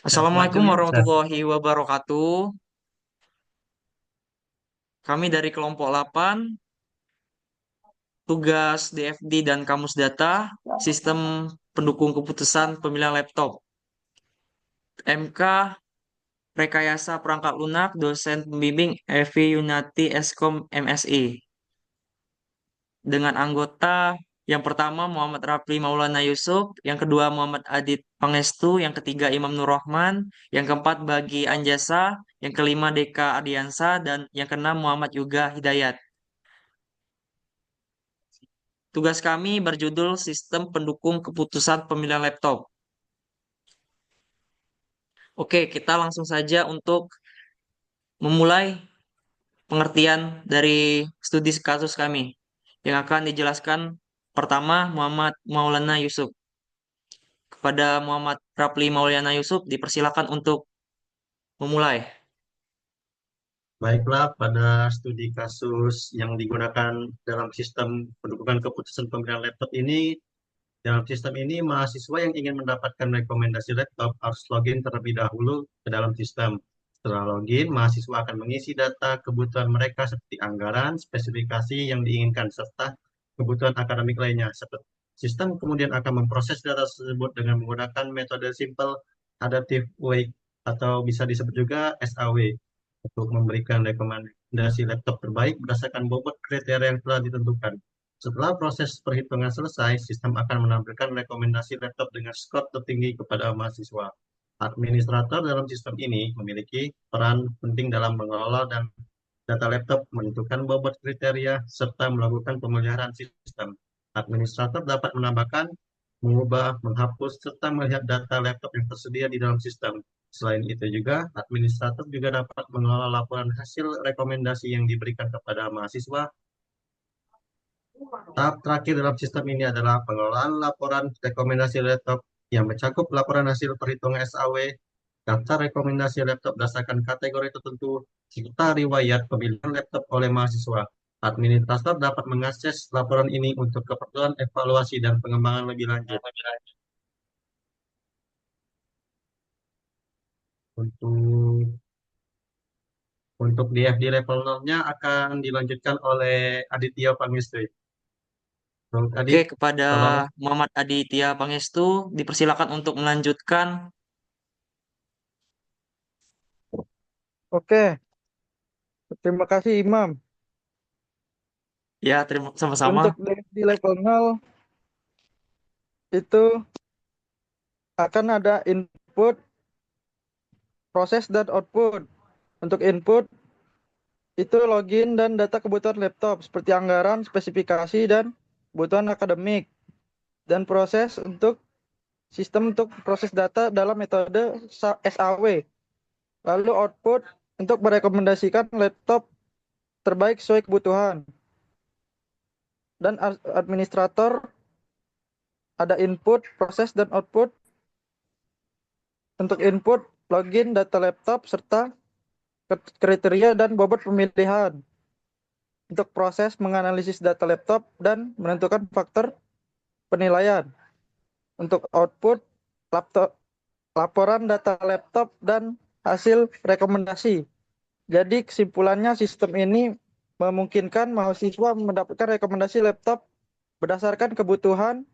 Ya, maju Assalamualaikum ya. warahmatullahi wabarakatuh. Kami dari kelompok 8, tugas DFD dan Kamus Data, Sistem Pendukung Keputusan Pemilihan Laptop. MK, Rekayasa Perangkat Lunak, dosen pembimbing Evi Yunati Eskom MSI. Dengan anggota yang pertama Muhammad Rapli Maulana Yusuf, yang kedua Muhammad Adit Pangestu, yang ketiga Imam Nur Rahman, yang keempat Bagi Anjasa, yang kelima Deka Adiansa, dan yang keenam Muhammad Yuga Hidayat. Tugas kami berjudul Sistem Pendukung Keputusan Pemilihan Laptop. Oke, kita langsung saja untuk memulai pengertian dari studi kasus kami yang akan dijelaskan pertama Muhammad Maulana Yusuf. Kepada Muhammad Rapli Maulana Yusuf dipersilakan untuk memulai. Baiklah, pada studi kasus yang digunakan dalam sistem pendukungan keputusan pemilihan laptop ini, dalam sistem ini mahasiswa yang ingin mendapatkan rekomendasi laptop harus login terlebih dahulu ke dalam sistem. Setelah login, mahasiswa akan mengisi data kebutuhan mereka seperti anggaran, spesifikasi yang diinginkan, serta kebutuhan akademik lainnya. Sistem kemudian akan memproses data tersebut dengan menggunakan metode Simple Adaptive Wait atau bisa disebut juga SAW untuk memberikan rekomendasi laptop terbaik berdasarkan bobot kriteria yang telah ditentukan. Setelah proses perhitungan selesai, sistem akan menampilkan rekomendasi laptop dengan skor tertinggi kepada mahasiswa. Administrator dalam sistem ini memiliki peran penting dalam mengelola dan data laptop, menentukan bobot kriteria, serta melakukan pemeliharaan sistem. Administrator dapat menambahkan, mengubah, menghapus, serta melihat data laptop yang tersedia di dalam sistem. Selain itu juga, administrator juga dapat mengelola laporan hasil rekomendasi yang diberikan kepada mahasiswa. Tahap terakhir dalam sistem ini adalah pengelolaan laporan rekomendasi laptop yang mencakup laporan hasil perhitungan SAW, daftar rekomendasi laptop berdasarkan kategori tertentu, serta riwayat pemilihan laptop oleh mahasiswa. Administrator dapat mengakses laporan ini untuk keperluan evaluasi dan pengembangan lebih lanjut. Untuk untuk DFD level 0-nya akan dilanjutkan oleh Aditya Pangestri. Untuk Oke, Adit, kepada tolong. Muhammad Aditya Pangestu dipersilakan untuk melanjutkan. Oke, terima kasih Imam. Ya, terima sama-sama. Untuk di level 0 itu akan ada input, proses, dan output. Untuk input itu login dan data kebutuhan laptop seperti anggaran, spesifikasi, dan kebutuhan akademik. Dan proses untuk sistem untuk proses data dalam metode SAW. Lalu output untuk merekomendasikan laptop terbaik sesuai kebutuhan. Dan administrator ada input, proses, dan output. Untuk input, login data laptop serta kriteria dan bobot pemilihan. Untuk proses menganalisis data laptop dan menentukan faktor penilaian. Untuk output, laptop, laporan data laptop dan hasil rekomendasi. Jadi kesimpulannya sistem ini memungkinkan mahasiswa mendapatkan rekomendasi laptop berdasarkan kebutuhan,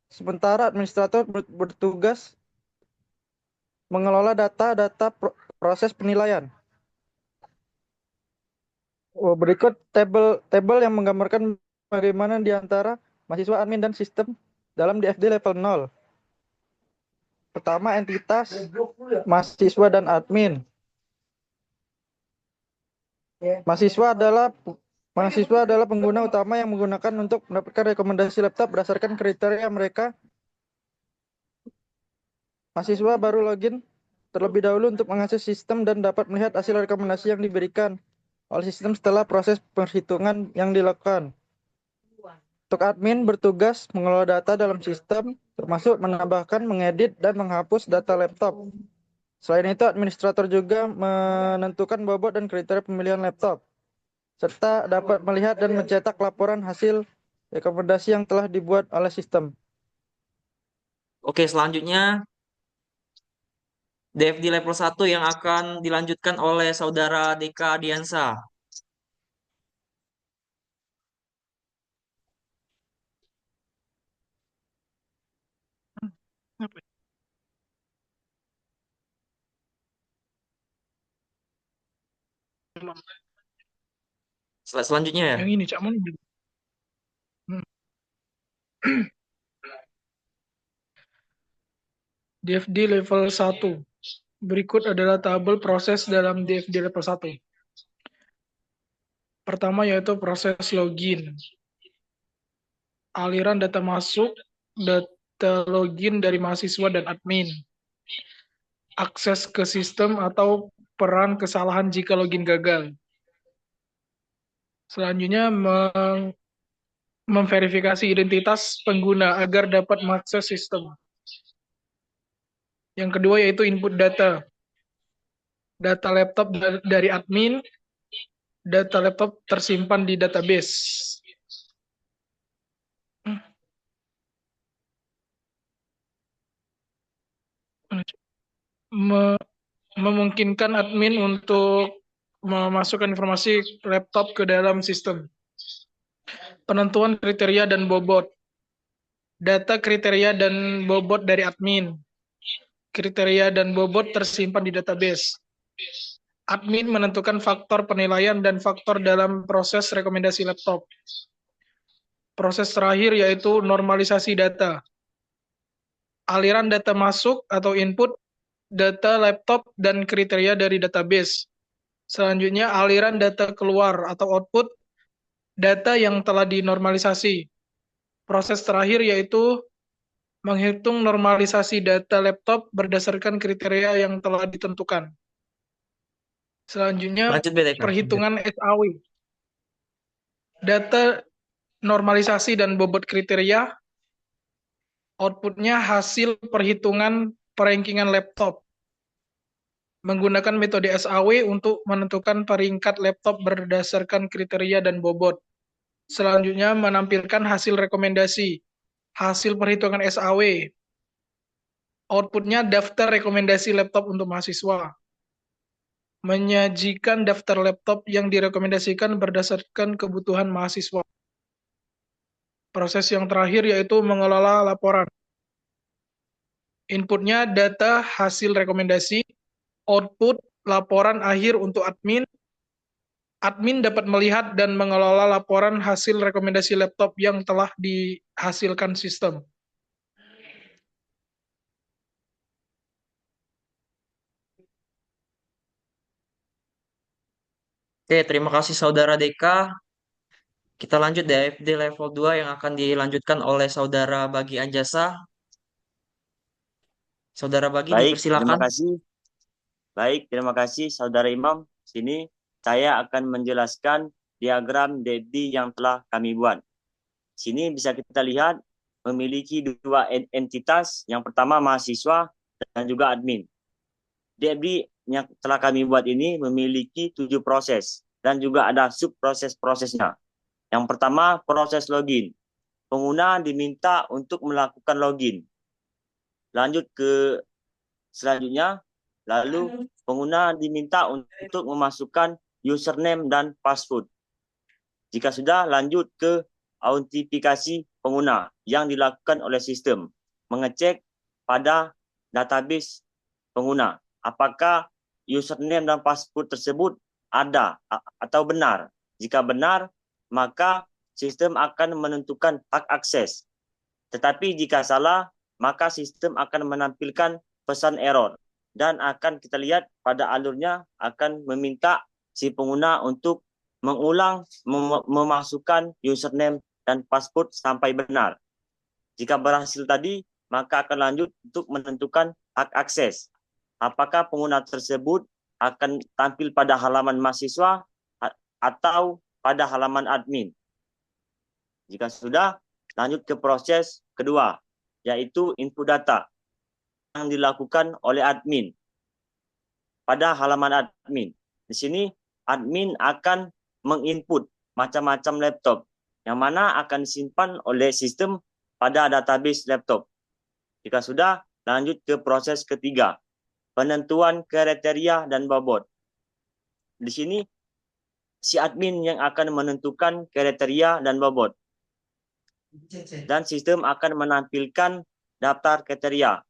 sementara administrator bertugas mengelola data-data proses penilaian. Berikut tabel yang menggambarkan bagaimana di antara mahasiswa admin dan sistem dalam DFD level 0. Pertama, entitas mahasiswa dan admin. Mahasiswa adalah pengguna utama yang menggunakan untuk mendapatkan rekomendasi laptop berdasarkan kriteria mereka. Mahasiswa baru login terlebih dahulu untuk mengakses sistem dan dapat melihat hasil rekomendasi yang diberikan oleh sistem setelah proses perhitungan yang dilakukan. Untuk admin bertugas mengelola data dalam sistem, termasuk menambahkan, mengedit, dan menghapus data laptop. Selain itu, administrator juga menentukan bobot dan kriteria pemilihan laptop, serta dapat melihat dan mencetak laporan hasil rekomendasi yang telah dibuat oleh sistem. Oke, selanjutnya DFD level 1 yang akan dilanjutkan oleh Saudara Deka Diansa. Apa ya? Selanjutnya ya. Yang ini Cak Mon. Hmm. DFD level 1. Berikut adalah tabel proses dalam DFD level 1. Pertama yaitu proses login. Aliran data masuk, data login dari mahasiswa dan admin. Akses ke sistem atau peran kesalahan jika login gagal. Selanjutnya memverifikasi identitas pengguna agar dapat mengakses sistem. Yang kedua yaitu input data. Data laptop dari admin, data laptop tersimpan di database. Memungkinkan admin untuk memasukkan informasi laptop ke dalam sistem. Penentuan kriteria dan bobot. Data kriteria dan bobot dari admin. Kriteria dan bobot tersimpan di database. Admin menentukan faktor penilaian dan faktor dalam proses rekomendasi laptop. Proses terakhir yaitu normalisasi data. Aliran data masuk atau input data laptop dan kriteria dari database. Selanjutnya aliran data keluar atau output data yang telah dinormalisasi. Proses terakhir yaitu menghitung normalisasi data laptop berdasarkan kriteria yang telah ditentukan. Selanjutnya Lanjut BTK. perhitungan SAW. Data normalisasi dan bobot kriteria. Outputnya hasil perhitungan perankingan laptop. Menggunakan metode SAW untuk menentukan peringkat laptop berdasarkan kriteria dan bobot. Selanjutnya menampilkan hasil rekomendasi. Hasil perhitungan SAW. Outputnya daftar rekomendasi laptop untuk mahasiswa. Menyajikan daftar laptop yang direkomendasikan berdasarkan kebutuhan mahasiswa. Proses yang terakhir yaitu mengelola laporan. Inputnya data hasil rekomendasi, output laporan akhir untuk admin. Admin dapat melihat dan mengelola laporan hasil rekomendasi laptop yang telah dihasilkan sistem. Oke, terima kasih Saudara Deka. Kita lanjut DFD level 2 yang akan dilanjutkan oleh Saudara Bagi Anjasa. Saudara Bagi Baik, terima dipersilakan. kasih. Baik, terima kasih Saudara Imam. Sini saya akan menjelaskan diagram DFD yang telah kami buat. Sini bisa kita lihat memiliki dua entitas. Yang pertama mahasiswa dan juga admin. DFD yang telah kami buat ini memiliki 7 proses dan juga ada subproses-prosesnya. Yang pertama proses login. Pengguna diminta untuk melakukan login. Lanjut ke selanjutnya, lalu pengguna diminta untuk memasukkan username dan password. Jika sudah, lanjut ke autentifikasi pengguna yang dilakukan oleh sistem. Mengecek pada database pengguna apakah username dan password tersebut ada atau benar. Jika benar, maka sistem akan menentukan hak akses. Tetapi jika salah, maka sistem akan menampilkan pesan error dan akan kita lihat pada alurnya akan meminta si pengguna untuk mengulang memasukkan username dan password sampai benar. Jika berhasil tadi, maka akan lanjut untuk menentukan hak akses. Apakah pengguna tersebut akan tampil pada halaman mahasiswa atau pada halaman admin. Jika sudah, lanjut ke proses kedua, yaitu input data yang dilakukan oleh admin pada halaman admin. Di sini admin akan menginput macam-macam laptop yang mana akan disimpan oleh sistem pada database laptop. Jika sudah, lanjut ke proses ketiga, penentuan kriteria dan bobot. Di sini si admin yang akan menentukan kriteria dan bobot. Dan sistem akan menampilkan daftar kriteria.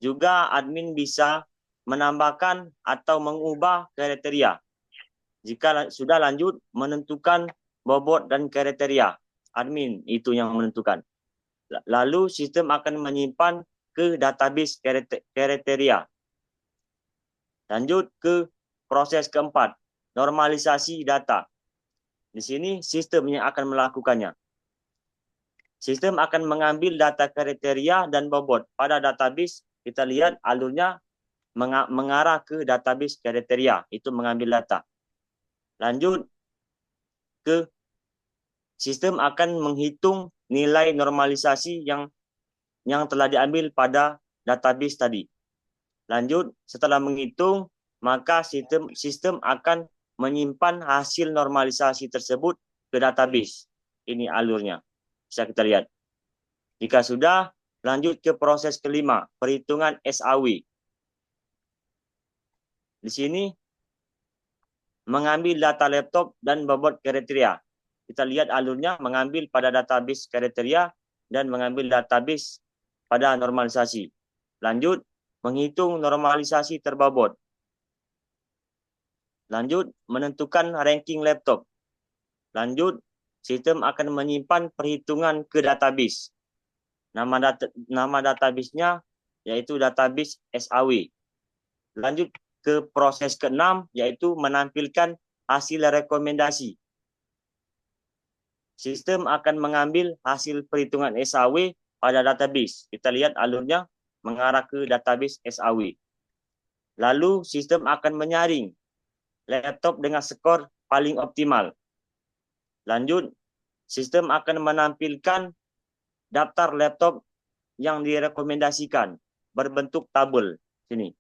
Juga admin bisa menambahkan atau mengubah kriteria. Jika sudah lanjut menentukan bobot dan kriteria, admin itu yang menentukan. Lalu sistem akan menyimpan ke database kriteria. Lanjut ke proses keempat, normalisasi data. Di sini sistem yang akan melakukannya. Sistem akan mengambil data kriteria dan bobot pada database. Kita lihat alurnya mengarah ke database kriteria. Itu mengambil data. Lanjut ke sistem akan menghitung nilai normalisasi yang telah diambil pada database tadi. Lanjut, setelah menghitung, maka sistem akan menyimpan hasil normalisasi tersebut ke database. Ini alurnya. Bisa kita lihat. Jika sudah, lanjut ke proses kelima, perhitungan SAW. Di sini, mengambil data laptop dan bobot kriteria. Kita lihat alurnya, mengambil pada database kriteria dan mengambil database pada normalisasi. Lanjut, menghitung normalisasi terbobot. Lanjut, menentukan ranking laptop. Lanjut, sistem akan menyimpan perhitungan ke database. Nama database-nya yaitu database SAW. Lanjut ke proses ke-6 yaitu menampilkan hasil rekomendasi. Sistem akan mengambil hasil perhitungan SAW pada database. Kita lihat alurnya mengarah ke database SAW. Lalu sistem akan menyaring laptop dengan skor paling optimal. Lanjut, sistem akan menampilkan daftar laptop yang direkomendasikan berbentuk tabel. Sini.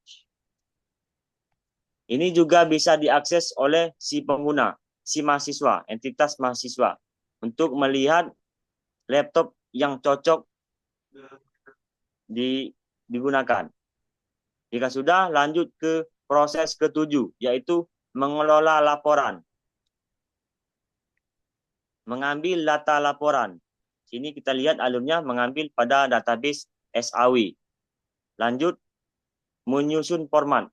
Ini juga bisa diakses oleh si pengguna, si mahasiswa, entitas mahasiswa, untuk melihat laptop yang cocok digunakan. Jika sudah, lanjut ke proses ke-7, yaitu mengelola laporan. Mengambil data laporan. Sini kita lihat alurnya mengambil pada database SAW. Lanjut, menyusun format.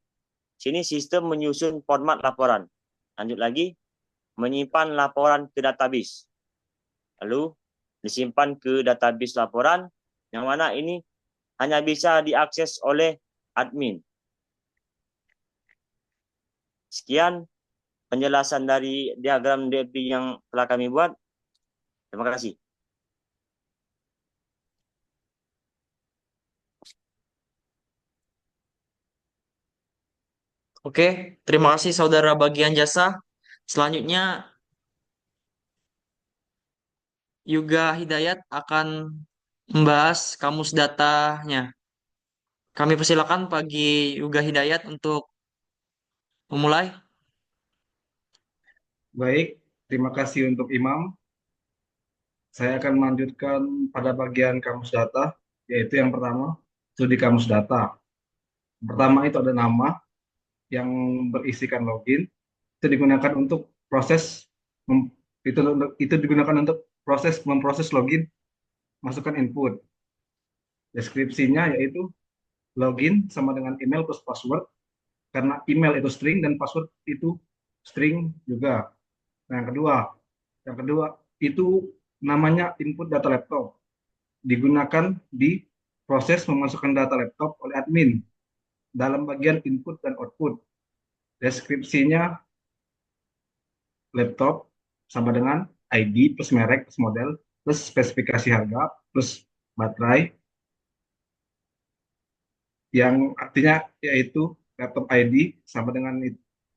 Sini sistem menyusun format laporan. Lanjut lagi, menyimpan laporan ke database. Lalu, disimpan ke database laporan, yang mana ini hanya bisa diakses oleh admin. Sekian penjelasan dari diagram DFD yang telah kami buat. Terima kasih. Oke, terima kasih saudara bagian jasa. Selanjutnya, Yuga Hidayat akan membahas kamus datanya. Kami persilakan bagi Yuga Hidayat untuk memulai. Baik, terima kasih untuk Imam. Saya akan melanjutkan pada bagian kamus data, yaitu yang pertama, studi kamus data. Pertama itu ada nama yang berisikan login, itu digunakan untuk itu digunakan untuk proses memproses login, masukkan input. Deskripsinya yaitu login sama dengan email plus password, karena email itu string dan password itu string juga. Nah, yang kedua itu namanya input data laptop, digunakan di proses memasukkan data laptop oleh admin dalam bagian input dan output. Deskripsinya laptop sama dengan ID plus merek plus model plus spesifikasi harga plus baterai, yang artinya yaitu laptop ID sama dengan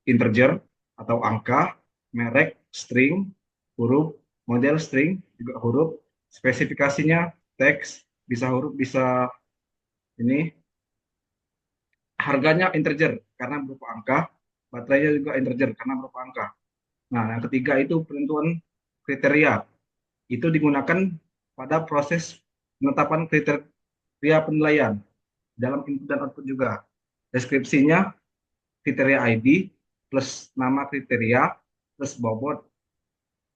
integer atau angka, merek string, huruf, model string juga huruf, spesifikasinya teks, bisa huruf, bisa ini, harganya integer karena berupa angka, baterainya juga integer karena berupa angka. Nah, yang ketiga itu penentuan kriteria. Itu digunakan pada proses penetapan kriteria penilaian dalam input dan output juga. Deskripsinya kriteria ID plus nama kriteria plus bobot.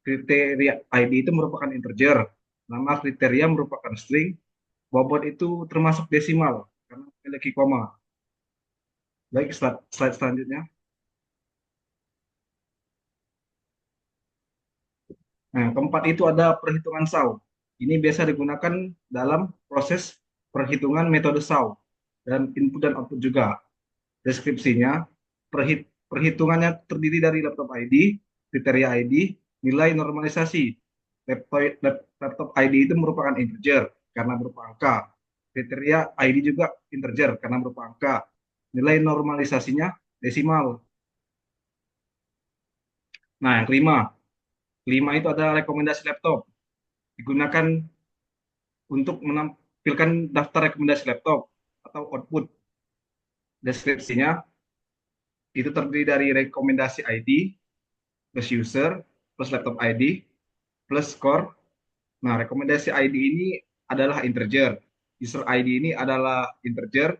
Kriteria ID itu merupakan integer, nama kriteria merupakan string, bobot itu termasuk desimal karena memiliki koma. Baik, slide selanjutnya. Nah, keempat itu ada perhitungan SAW. Ini biasa digunakan dalam proses perhitungan metode SAW dan input dan output juga. Deskripsinya, perhitungannya terdiri dari laptop ID, kriteria ID, nilai normalisasi. Laptop ID itu merupakan integer karena berupa angka. Kriteria ID juga integer karena berupa angka. Nilai normalisasinya desimal. Nah, yang kelima itu ada rekomendasi laptop. Digunakan untuk menampilkan daftar rekomendasi laptop atau output. Deskripsinya itu terdiri dari rekomendasi ID plus user plus laptop ID plus score. Nah, rekomendasi ID ini adalah integer, user ID ini adalah integer,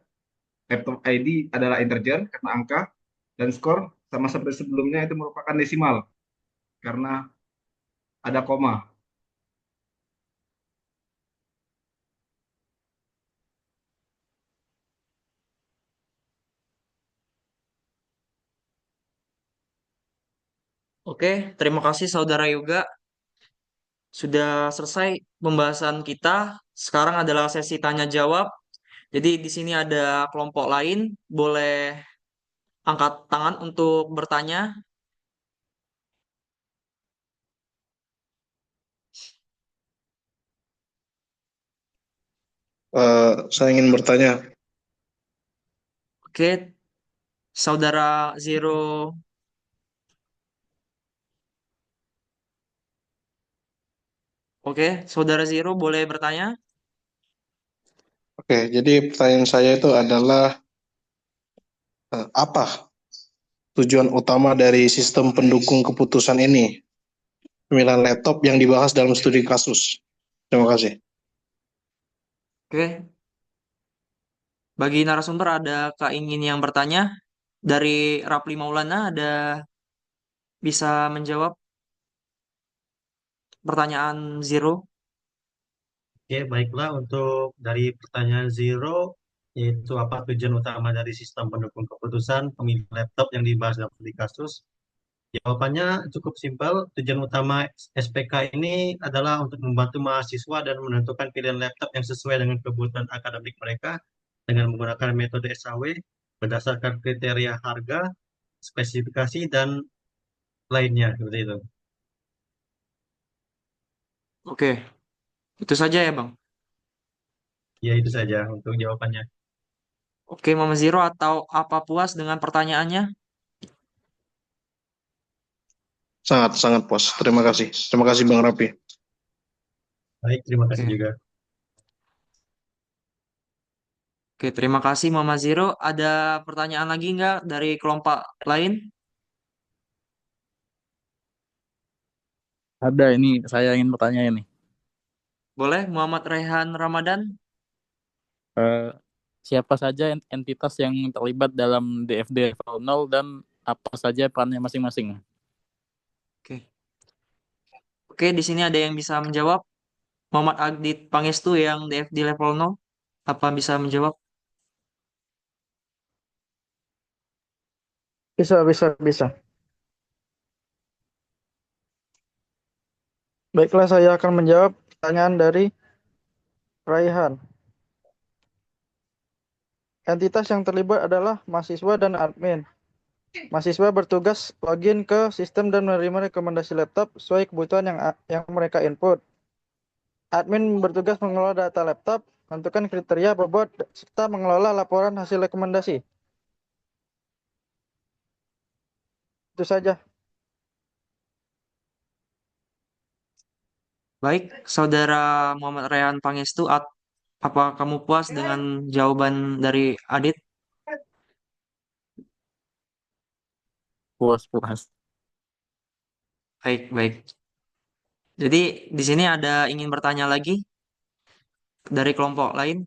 laptop ID adalah integer karena angka, dan score sama seperti sebelumnya itu merupakan desimal karena ada koma. Oke, terima kasih Saudara Yoga. Sudah selesai pembahasan kita. Sekarang adalah sesi tanya jawab. Jadi di sini ada kelompok lain, boleh angkat tangan untuk bertanya. Saya ingin bertanya. Oke, Saudara Zero. Oke, Saudara Zero boleh bertanya. Oke, jadi pertanyaan saya itu adalah apa tujuan utama dari sistem pendukung keputusan ini? Pemilihan laptop yang dibahas dalam studi kasus. Terima kasih. Oke, bagi narasumber ada keingin yang bertanya. Dari Rapli Maulana ada bisa menjawab pertanyaan Zero. Oke, baiklah untuk dari pertanyaan Zero, yaitu apa tujuan utama dari sistem pendukung keputusan pemilihan laptop yang dibahas dalam studi kasus? Jawabannya cukup simpel. Tujuan utama SPK ini adalah untuk membantu mahasiswa dan menentukan pilihan laptop yang sesuai dengan kebutuhan akademik mereka dengan menggunakan metode SAW berdasarkan kriteria harga, spesifikasi, dan lainnya. Seperti itu. Oke, itu saja ya Bang. Ya, itu saja untuk jawabannya. Oke, Mama Zero atau apa puas dengan pertanyaannya? Sangat puas. Terima kasih. Terima kasih Bang Rapi. Baik, terima kasih Oke. juga. Oke, terima kasih Mama Zero. Ada pertanyaan lagi nggak dari kelompok lain? Ada ini, saya ingin bertanya ini. Boleh, Muhammad Rehan Ramadan. Eh, Siapa saja entitas yang terlibat dalam DFD level 0 dan apa saja perannya masing-masing? Oke. Oke, di sini ada yang bisa menjawab. Muhammad Adit Pangestu yang DFD level 0. Apa bisa menjawab? Bisa. Baiklah, saya akan menjawab pertanyaan dari Raihan. Entitas yang terlibat adalah mahasiswa dan admin. Mahasiswa bertugas login ke sistem dan menerima rekomendasi laptop sesuai kebutuhan yang mereka input. Admin bertugas mengelola data laptop, menentukan kriteria bobot, serta mengelola laporan hasil rekomendasi. Itu saja. Baik, Saudara Muhammad Rehan Pangestu, apa kamu puas dengan jawaban dari Adit? Puas. Baik. Jadi di sini ada ingin bertanya lagi dari kelompok lain.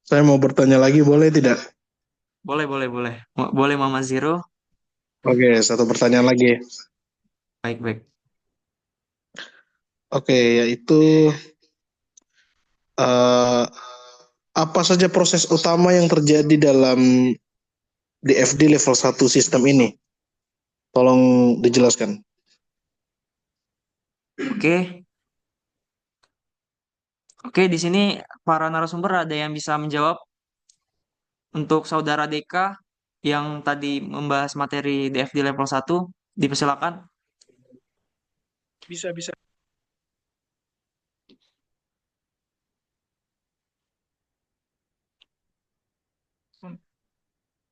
Saya mau bertanya lagi, boleh tidak? Boleh, boleh, boleh. Boleh Mama Zero. Oke, satu pertanyaan lagi. Baik, baik. Oke, yaitu eh, apa saja proses utama yang terjadi dalam DFD level 1 sistem ini? Tolong dijelaskan. Oke. Oke, di sini para narasumber ada yang bisa menjawab untuk saudara Deka yang tadi membahas materi DFD level 1, dipersilakan. Bisa.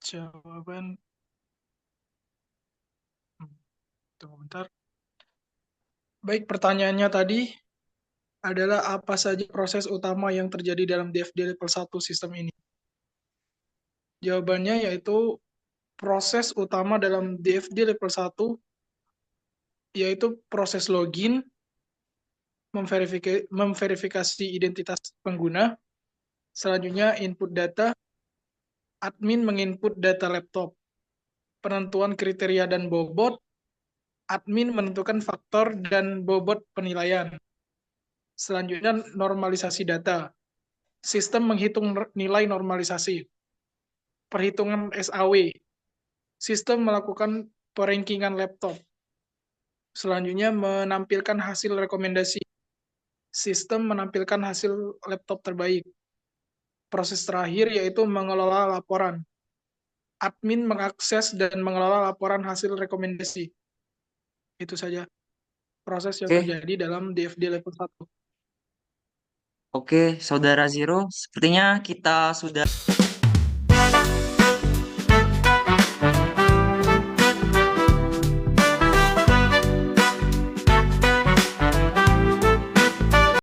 Jawaban, tunggu bentar. Baik, pertanyaannya tadi adalah apa saja proses utama yang terjadi dalam DFD level 1 sistem ini? Jawabannya yaitu proses utama dalam DFD level 1 yaitu proses login, memverifikasi identitas pengguna, selanjutnya input data, admin menginput data laptop, penentuan kriteria dan bobot, admin menentukan faktor dan bobot penilaian. Selanjutnya normalisasi data. Sistem menghitung nilai normalisasi. Perhitungan SAW. Sistem melakukan perankingan laptop. Selanjutnya menampilkan hasil rekomendasi. Sistem menampilkan hasil laptop terbaik. Proses terakhir yaitu mengelola laporan. Admin mengakses dan mengelola laporan hasil rekomendasi. Itu saja proses yang Oke. terjadi dalam DFD level 1. Oke, saudara Zero, sepertinya kita sudah